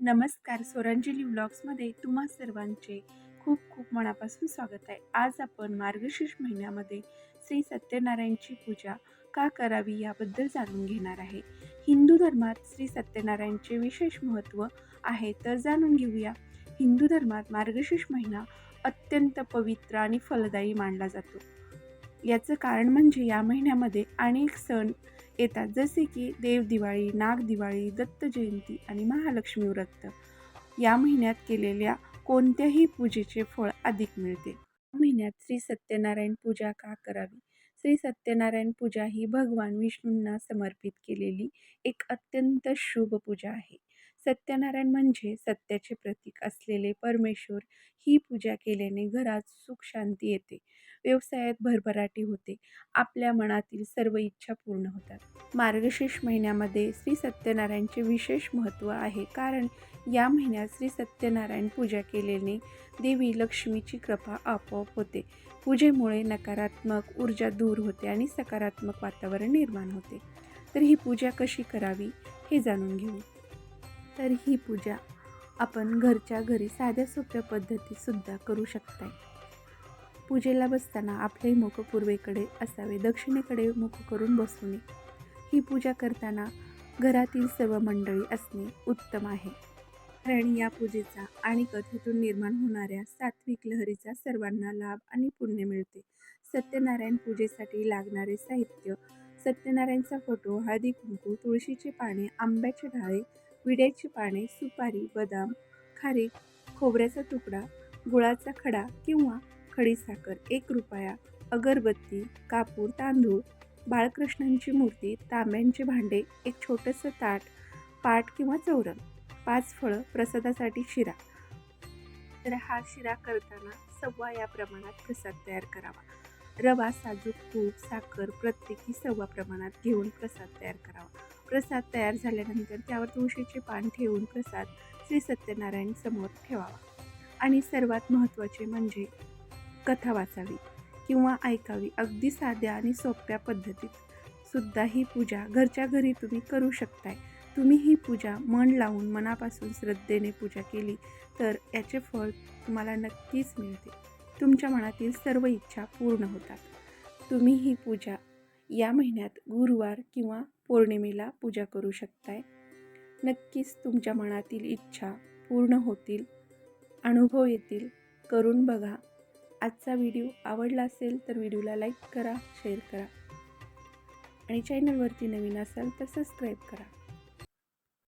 नमस्कार, स्वरांजली व्लॉग्समध्ये तुम्हा सर्वांचे खूप खूप मनापासून स्वागत आहे. आज आपण मार्गशीर्ष महिन्यामध्ये श्री सत्यनारायणची पूजा का करावी याबद्दल जाणून घेणार आहे. हिंदू धर्मात श्री सत्यनारायणचे विशेष महत्त्व आहे, तर जाणून घेऊया. हिंदू धर्मात मार्गशीर्ष महिना अत्यंत पवित्र आणि फलदायी मानला जातो. याचं कारण म्हणजे या महिन्यामध्ये अनेक सण येतात, जसे की देवदिवाळी, नागदिवाळी, दत्त जयंती आणि महालक्ष्मी व्रत. या महिन्यात केलेल्या कोणत्याही पूजेचे फळ अधिक मिळते. या महिन्यात श्री सत्यनारायण पूजा का करावी? श्री सत्यनारायण पूजा ही भगवान विष्णूंना समर्पित केलेली एक अत्यंत शुभ पूजा आहे. सत्यनारायण म्हणजे सत्याचे प्रतीक असलेले परमेश्वर. ही पूजा केल्याने घरात सुख शांती येते, व्यवसायात भरभराटी होते, आपल्या मनातील सर्व इच्छा पूर्ण होतात. मार्गशीर्ष महिन्यामध्ये श्री सत्यनारायणचे विशेष महत्त्व आहे, कारण या महिन्यात श्री सत्यनारायण पूजा केल्याने देवी लक्ष्मीची कृपा आपोआप होते. पूजेमुळे नकारात्मक ऊर्जा दूर होते आणि सकारात्मक वातावरण निर्माण होते. तर ही पूजा कशी करावी हे जाणून घेऊ. तर ही पूजा आपण घरच्या घरी साध्या सोप्या पद्धतीत सुद्धा करू शकताय. पूजेला बसताना आपले मुख पूर्वेकडे असावे, दक्षिणेकडे मुख करून बसू नये. ही पूजा करताना घरातील सर्व मंडळी असणे उत्तम आहे, कारण या पूजेचा आणि कथेतून निर्माण होणाऱ्या सात्विक लहरीचा सर्वांना लाभ आणि पुण्य मिळते. सत्यनारायण पूजेसाठी लागणारे साहित्य: सत्यनारायणचा फोटो, हळदी कुंकू, तुळशीची पाने, आंब्याचे ढाळे, विड्याची पाने, सुपारी, बदाम, खारीक, खोबऱ्याचा तुकडा, गुळाचा खडा किंवा खडीसाखर, 1 रुपया, अगरबत्ती, कापूर, तांदूळ, बाळकृष्णांची मूर्ती, तांब्यांचे भांडे, एक छोटंसं ताट, पाट किंवा चौरंग, 5 फळं, प्रसादासाठी शिरा. तर हा शिरा करताना सव्वा या प्रमाणात प्रसाद तयार करावा. रवा, साजूक तूप, साखर प्रत्येकी सव्वा प्रमाणात घेऊन प्रसाद तयार करावा. प्रसाद तयार झाल्यानंतर त्यावर तुळशीचे पान ठेवून प्रसाद श्री सत्यनारायण समोर ठेवावा. आणि सर्वात महत्त्वाचे म्हणजे कथा वाचावी किंवा ऐकावी. अगदी साध्या आणि सोप्या पद्धतीत सुद्धा ही पूजा घरच्या घरी तुम्ही करू शकताय. तुम्ही ही पूजा मन लावून मनापासून श्रद्धेने पूजा केली तर याचे फळ तुम्हाला नक्कीच मिळते. तुमच्या मनातील सर्व इच्छा पूर्ण होतात. तुम्ही ही पूजा या महिन्यात गुरुवार किंवा पौर्णिमेला पूजा करू शकताय. नक्कीच तुमच्या मनातील इच्छा पूर्ण होतील, अनुभव येतील. करून बघा. आजचा व्हिडिओ आवडला असेल तर व्हिडिओला लाईक करा, शेअर करा आणि चॅनलवरती नवीन असाल तर सबस्क्राईब करा.